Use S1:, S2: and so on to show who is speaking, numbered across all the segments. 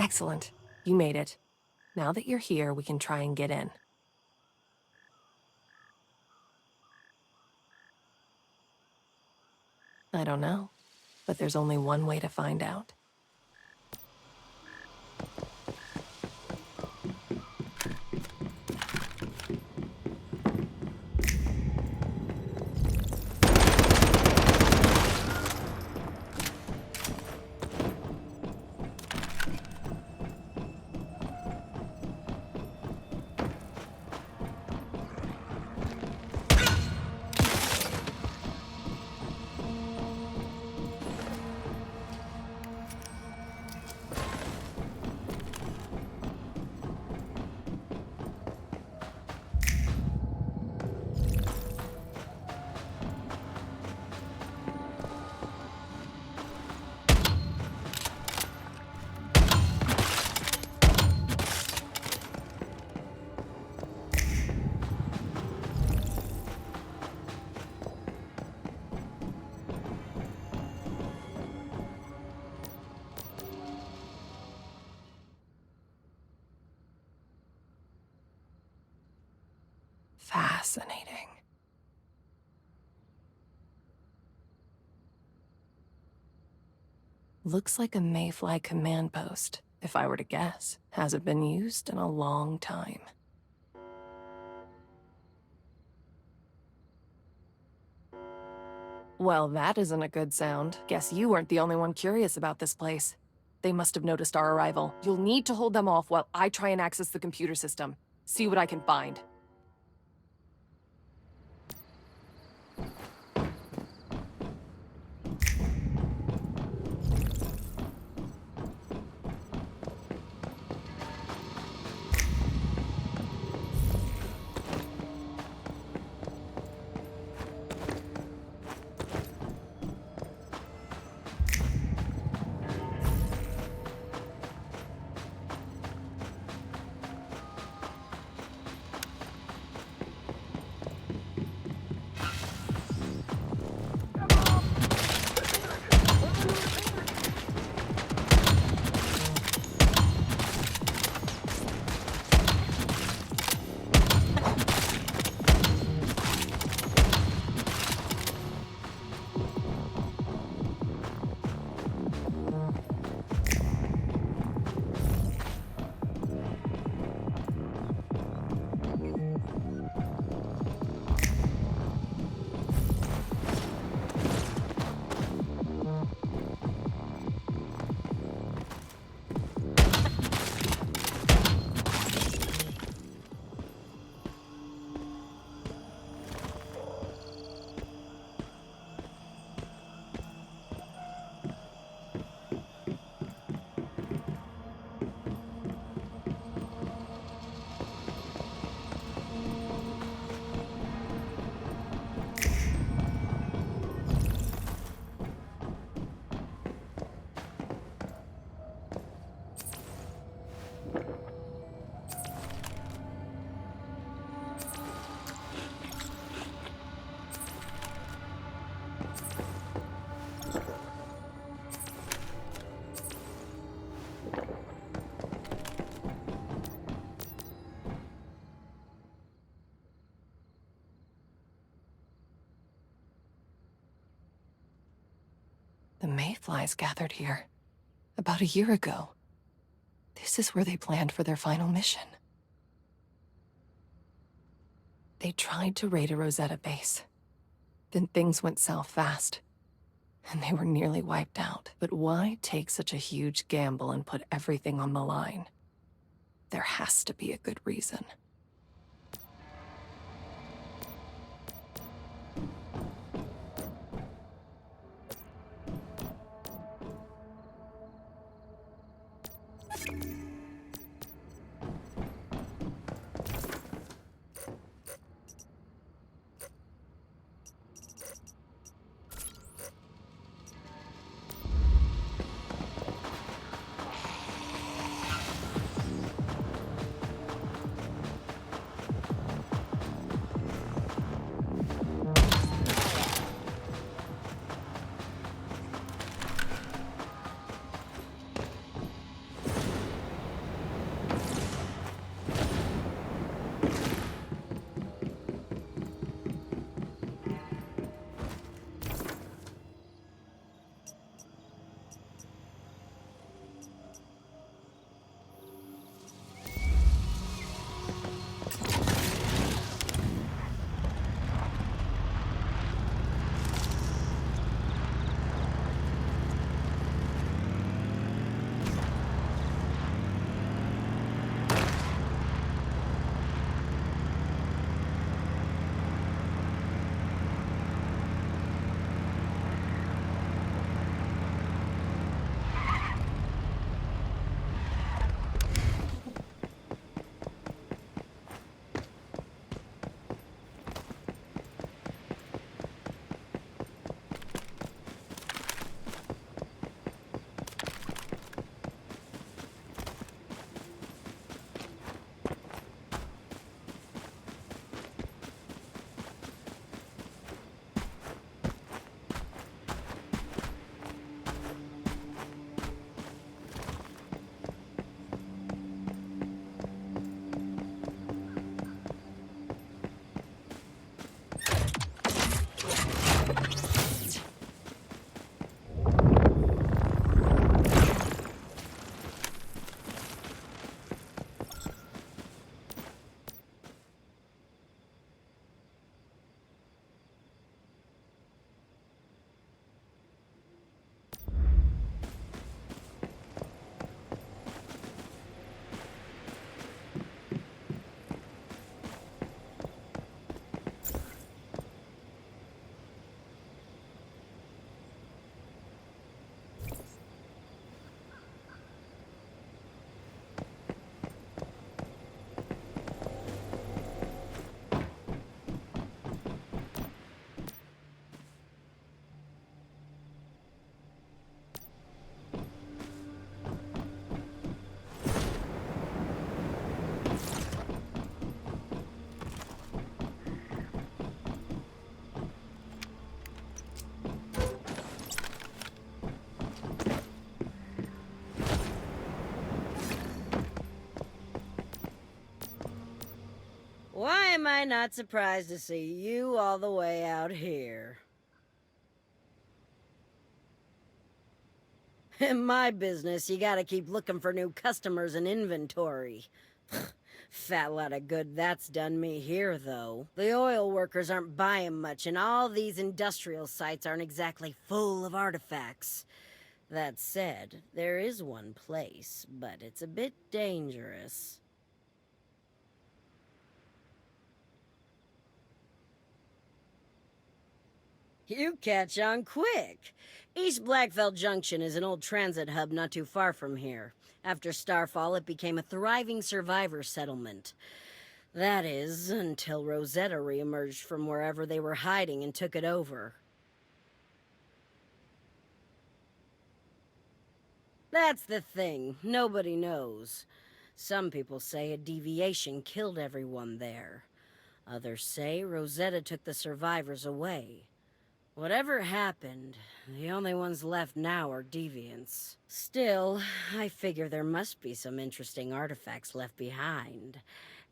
S1: Excellent. You made it. Now that you're here, we can try and get in. I don't know, but there's only one way to find out. Fascinating. Looks like a Mayfly command post, if I were to guess. Hasn't been used in a long time. Well, that isn't a good sound. Guess you weren't the only one curious about this place. They must have noticed our arrival. You'll need to hold them off while I try and access the computer system. See what I can find. The Mayflies gathered here about a year ago. This is where they planned for their final mission. They tried to raid a Rosetta base. Then things went south fast, and they were nearly wiped out. But why take such a huge gamble and put everything on the line? There has to be a good reason.
S2: I not surprised to see you all the way out here? In my business, you gotta keep looking for new customers and inventory. Fat lot of good that's done me here, though. The oil workers aren't buying much, and all these industrial sites aren't exactly full of artifacts. That said, there is one place, but it's a bit dangerous. You catch on quick. East Blackfell Junction is an old transit hub not too far from here. After Starfall, it became a thriving survivor settlement. That is, until Rosetta reemerged from wherever they were hiding and took it over. That's the thing. Nobody knows. Some people say a deviation killed everyone there. Others say Rosetta took the survivors away. Whatever happened, the only ones left now are deviants. Still, I figure there must be some interesting artifacts left behind.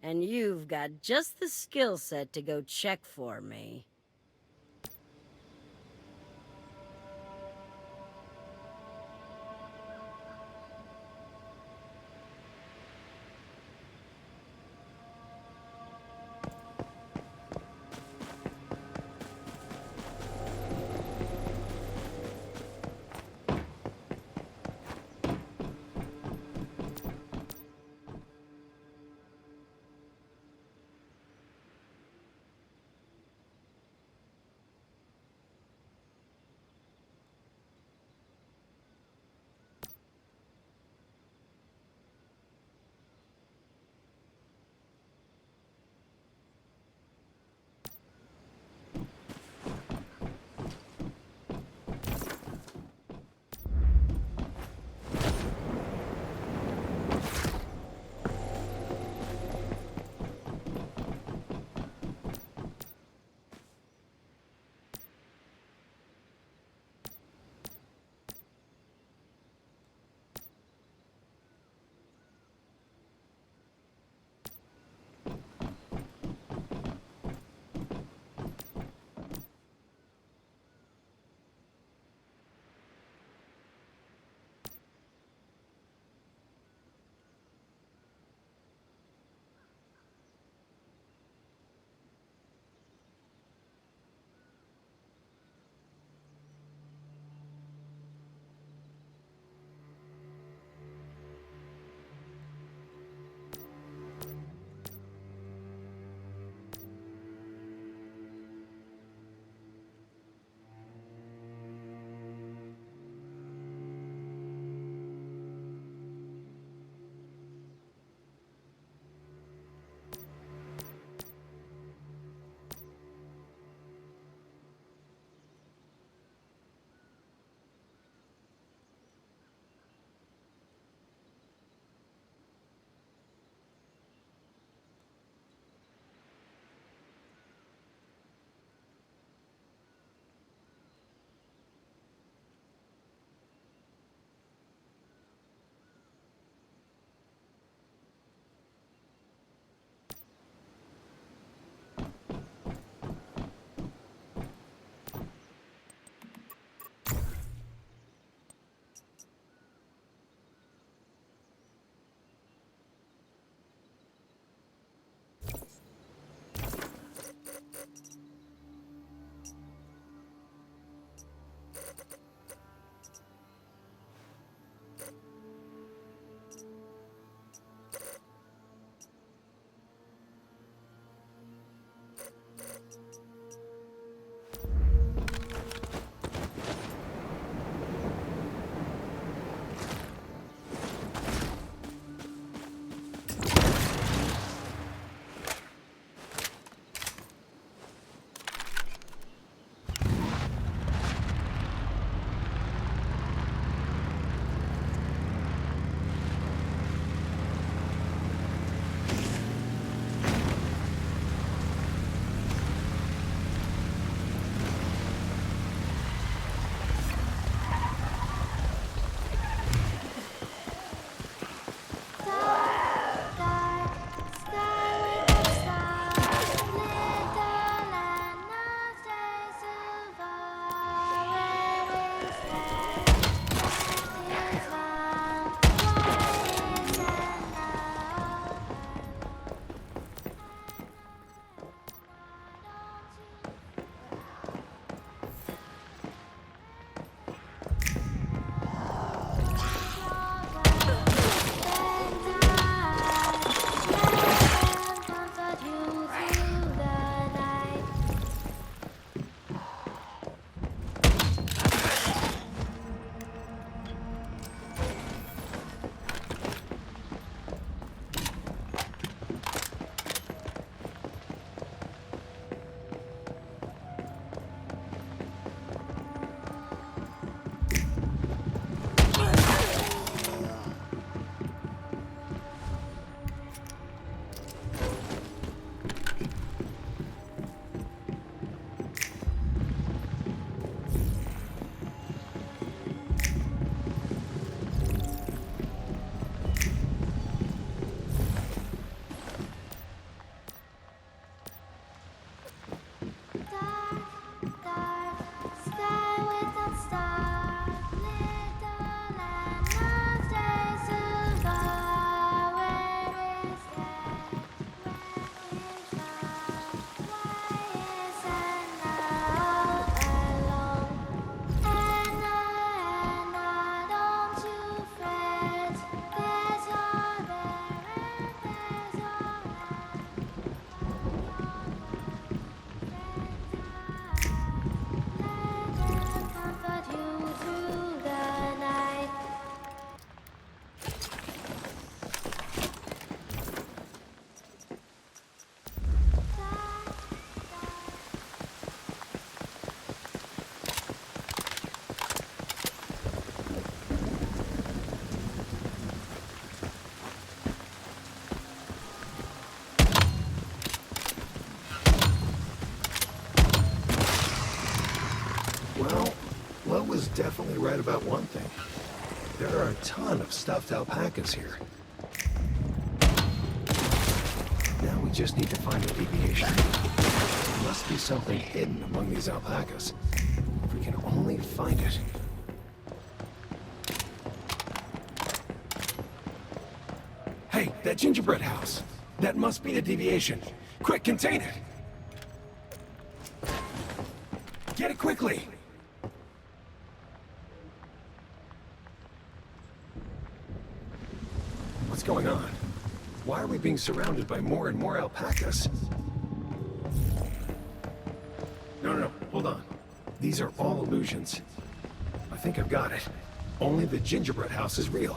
S2: And you've got just the skill set to go check for me.
S3: Dark, dark sky without stars, little and not days to bar. Where is that? Where is love? Why is Anna all alone? Anna, don't you fret. There's your there and there's your let them comfort you through the night.
S4: Well, Lo was definitely right about one thing. There are a ton of stuffed alpacas here. Now we just need to find a deviation. There must be something hidden among these alpacas. If we can only find it. Hey, that gingerbread house. That must be the deviation. Quick, contain it! Get it quickly! What's going on? Why are we being surrounded by more and more alpacas? No, hold on. These are all illusions. I think I've got it. Only the gingerbread house is real.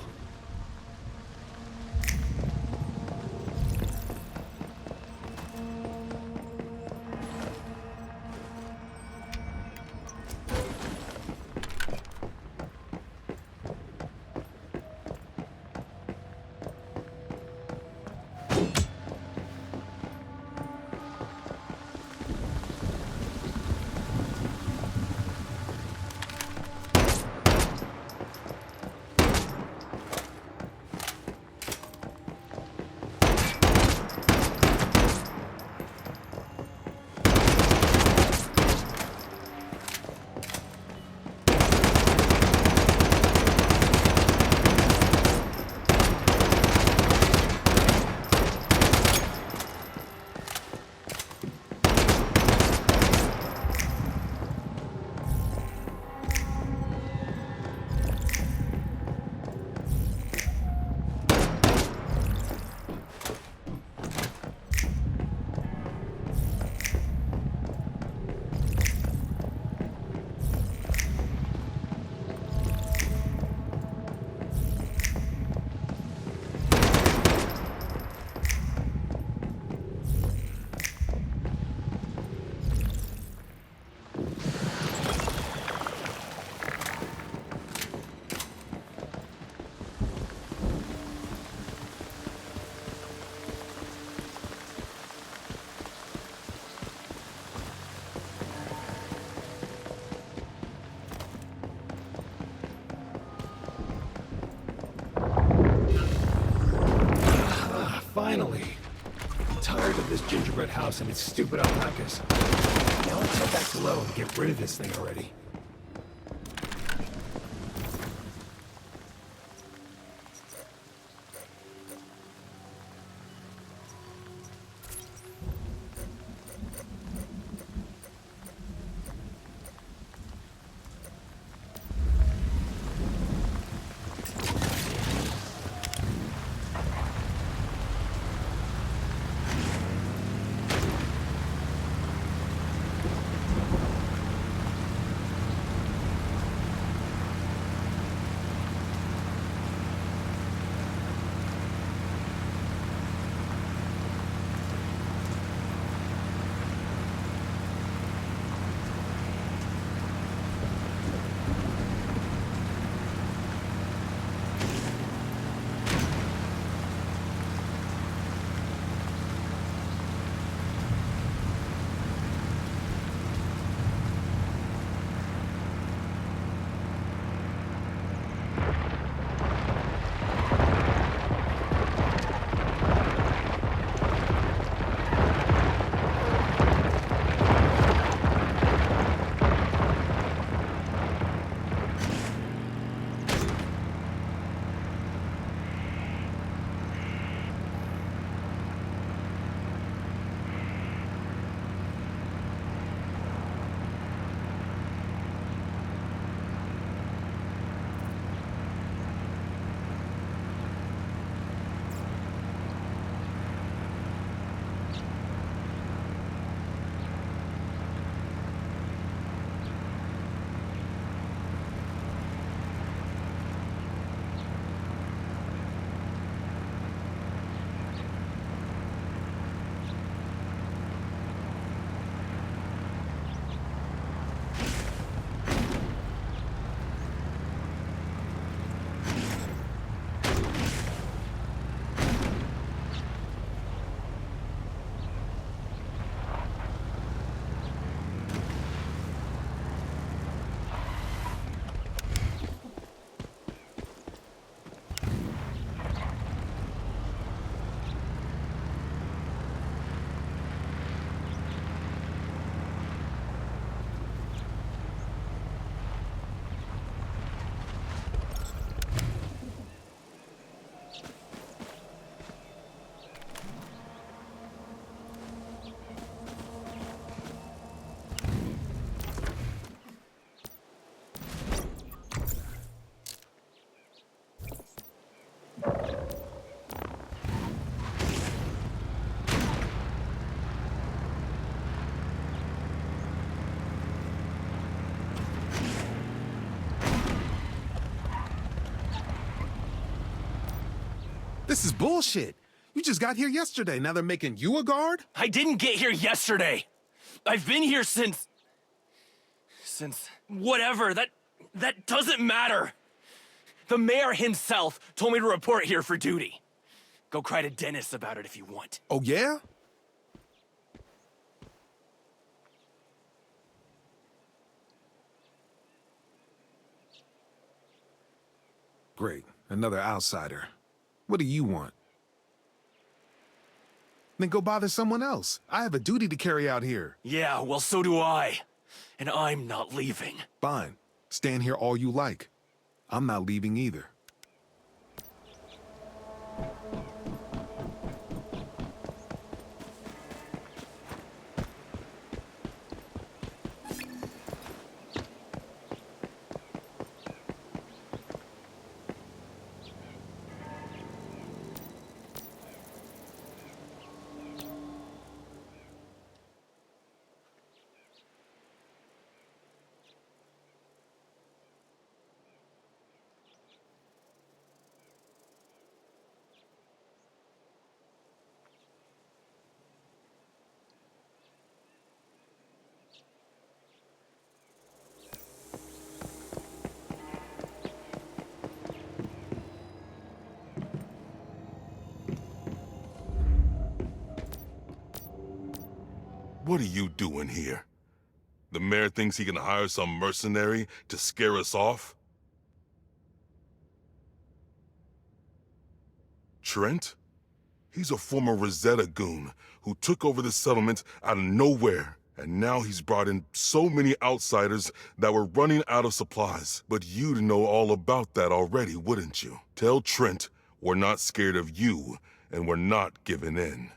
S4: Finally! I'm tired of this gingerbread house and its stupid alpacas. Now let's head back to Lo and get rid of this thing already.
S5: This is bullshit. You just got here yesterday. Now they're making you a guard?
S6: I didn't get here yesterday. I've been here since whatever. That doesn't matter. The mayor himself told me to report here for duty. Go cry to Dennis about it if you want.
S5: Oh, yeah? Great. Another outsider. What do you want? Then go bother someone else. I have a duty to carry out here.
S6: Yeah, well, so do I. And I'm not leaving.
S5: Fine. Stand here all you like. I'm not leaving either.
S7: What are you doing here? The mayor thinks he can hire some mercenary to scare us off? Trent? He's a former Rosetta goon who took over the settlement out of nowhere. And now he's brought in so many outsiders that we're running out of supplies. But you'd know all about that already, wouldn't you? Tell Trent we're not scared of you, and we're not giving in.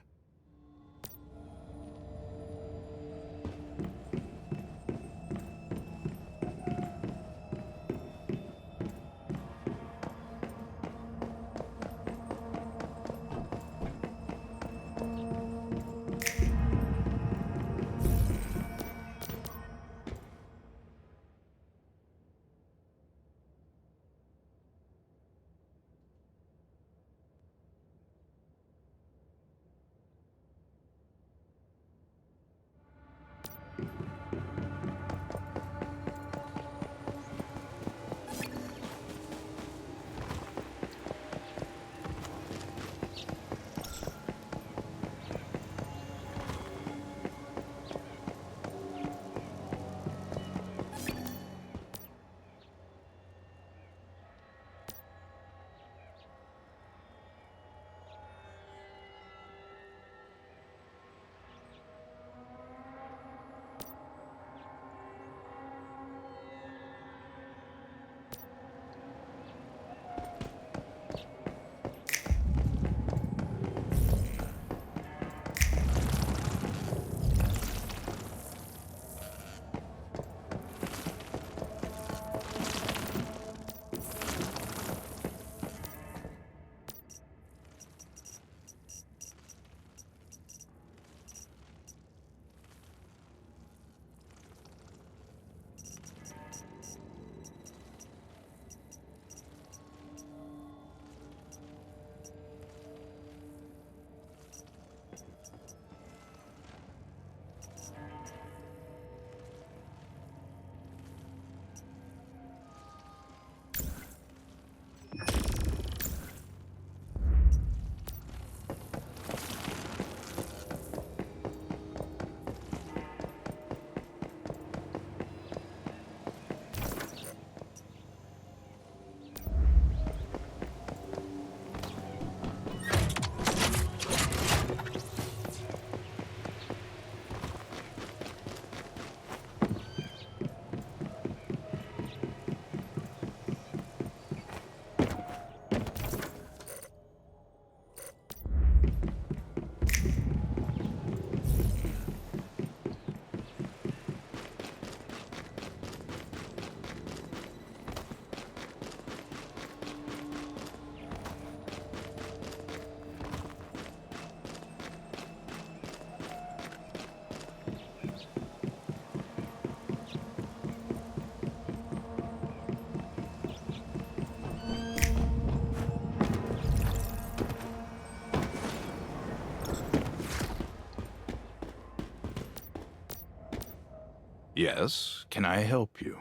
S8: Yes, can I help you?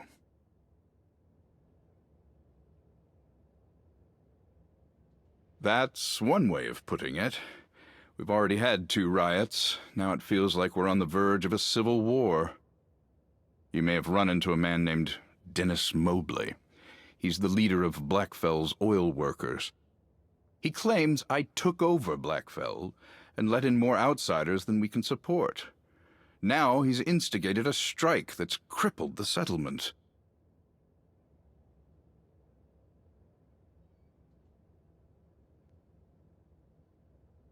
S8: That's one way of putting it. We've already had 2 riots. Now it feels like we're on the verge of a civil war. You may have run into a man named Dennis Mobley. He's the leader of Blackfell's oil workers. He claims I took over Blackfell and let in more outsiders than we can support. Now he's instigated a strike that's crippled the settlement.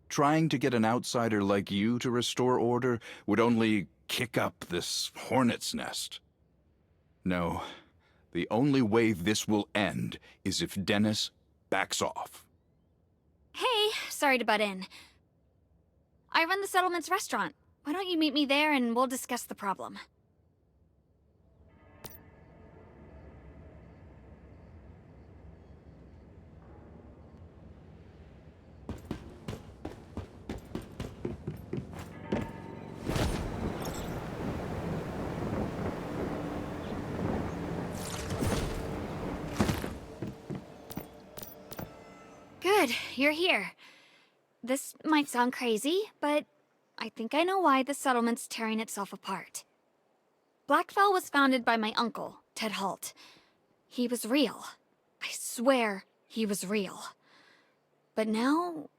S8: Trying to get an outsider like you to restore order would only kick up this hornet's nest. No, the only way this will end is if Dennis backs off.
S9: Hey, sorry to butt in. I run the settlement's restaurant. Why don't you meet me there and we'll discuss the problem? Good, you're here. This might sound crazy, but I think I know why the settlement's tearing itself apart. Blackfell was founded by my uncle, Ted Holt. He was real. I swear he was real. But now,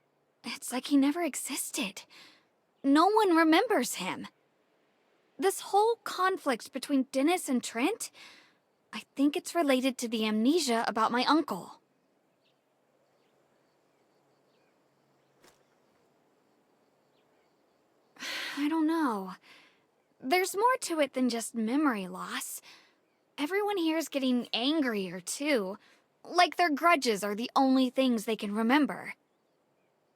S9: it's like he never existed. No one remembers him. This whole conflict between Dennis and Trent, I think it's related to the amnesia about my uncle. I don't know. There's more to it than just memory loss. Everyone here is getting angrier, too. Like their grudges are the only things they can remember.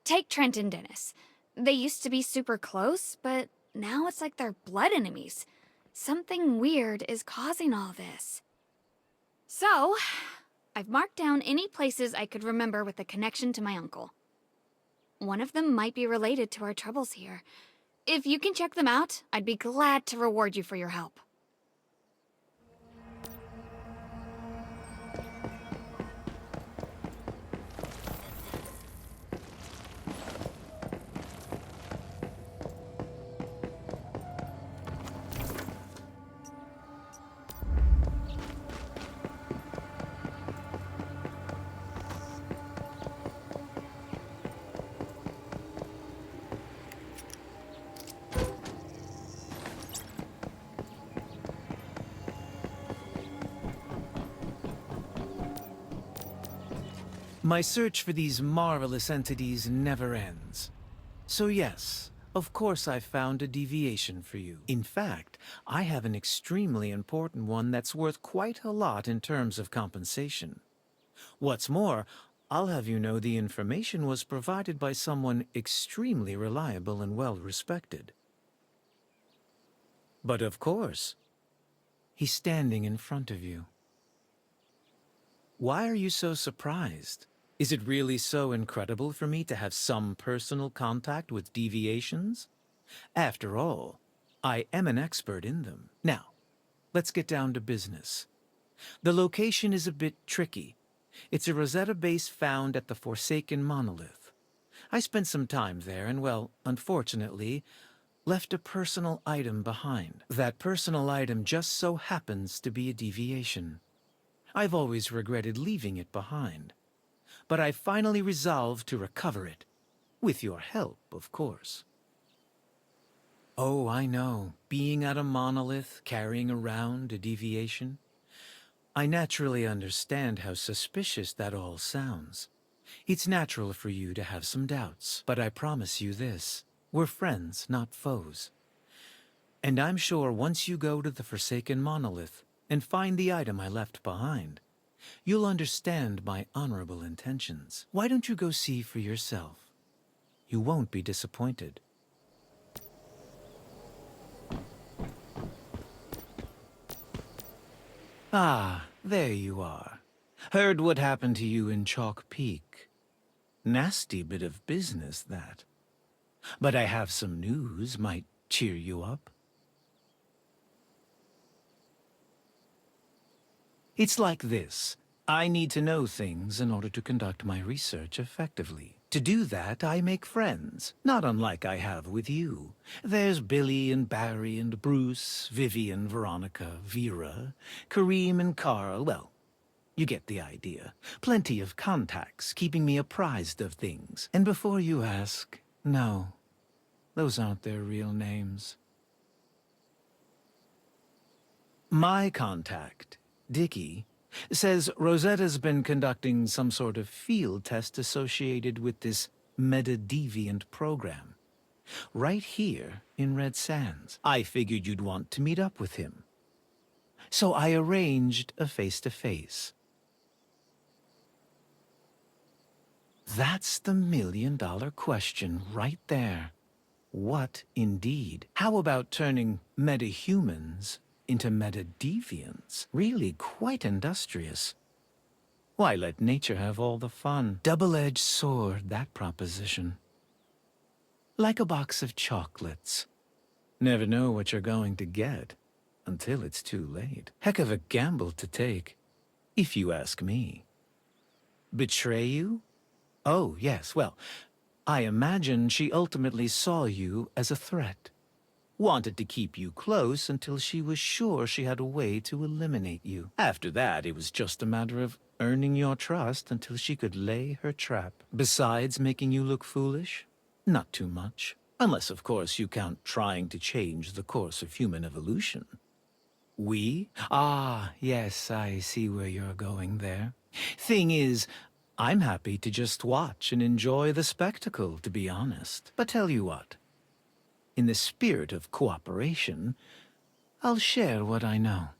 S9: Take Trent and Dennis. They used to be super close, but now it's like they're blood enemies. Something weird is causing all this. So, I've marked down any places I could remember with a connection to my uncle. One of them might be related to our troubles here. If you can check them out, I'd be glad to reward you for your help.
S10: My search for these marvelous entities never ends. So yes, of course I found a deviation for you. In fact, I have an extremely important one that's worth quite a lot in terms of compensation. What's more, I'll have you know the information was provided by someone extremely reliable and well-respected. But of course, he's standing in front of you. Why are you so surprised? Is it really so incredible for me to have some personal contact with deviations? After all, I am an expert in them. Now, let's get down to business. The location is a bit tricky. It's a Rosetta base found at the Forsaken Monolith. I spent some time there and, well, unfortunately, left a personal item behind. That personal item just so happens to be a deviation. I've always regretted leaving it behind, but I finally resolved to recover it. With your help, of course. Oh, I know. Being at a monolith, carrying around a deviation. I naturally understand how suspicious that all sounds. It's natural for you to have some doubts, but I promise you this. We're friends, not foes. And I'm sure once you go to the Forsaken Monolith and find the item I left behind, you'll understand my honorable intentions. Why don't you go see for yourself? You won't be disappointed. Ah, there you are. Heard what happened to you in Chalk Peak. Nasty bit of business, that. But I have some news might cheer you up. It's like this. I need to know things in order to conduct my research effectively. To do that, I make friends, not unlike I have with you. There's Billy and Barry and Bruce, Vivian, Veronica, Vera, Kareem and Carl. Well, you get the idea. Plenty of contacts, keeping me apprised of things. And before you ask, no, those aren't their real names. My contact, Dickie, says Rosetta's been conducting some sort of field test associated with this meta-deviant program. Right here in Red Sands. I figured you'd want to meet up with him. So I arranged a face-to-face. That's the million-dollar question right there. What indeed? How about turning meta-humans into meta-deviants? Really quite industrious. Why let nature have all the fun? Double-edged sword, that proposition. Like a box of chocolates. Never know what you're going to get until it's too late. Heck of a gamble to take, if you ask me. Betray you? Oh, yes, well, I imagine she ultimately saw you as a threat. Wanted to keep you close until she was sure she had a way to eliminate you. After that, it was just a matter of earning your trust until she could lay her trap. Besides making you look foolish, not too much. Unless, of course, you count trying to change the course of human evolution. We? Ah, yes, I see where you're going there. Thing is, I'm happy to just watch and enjoy the spectacle, to be honest. But tell you what, in the spirit of cooperation, I'll share what I know.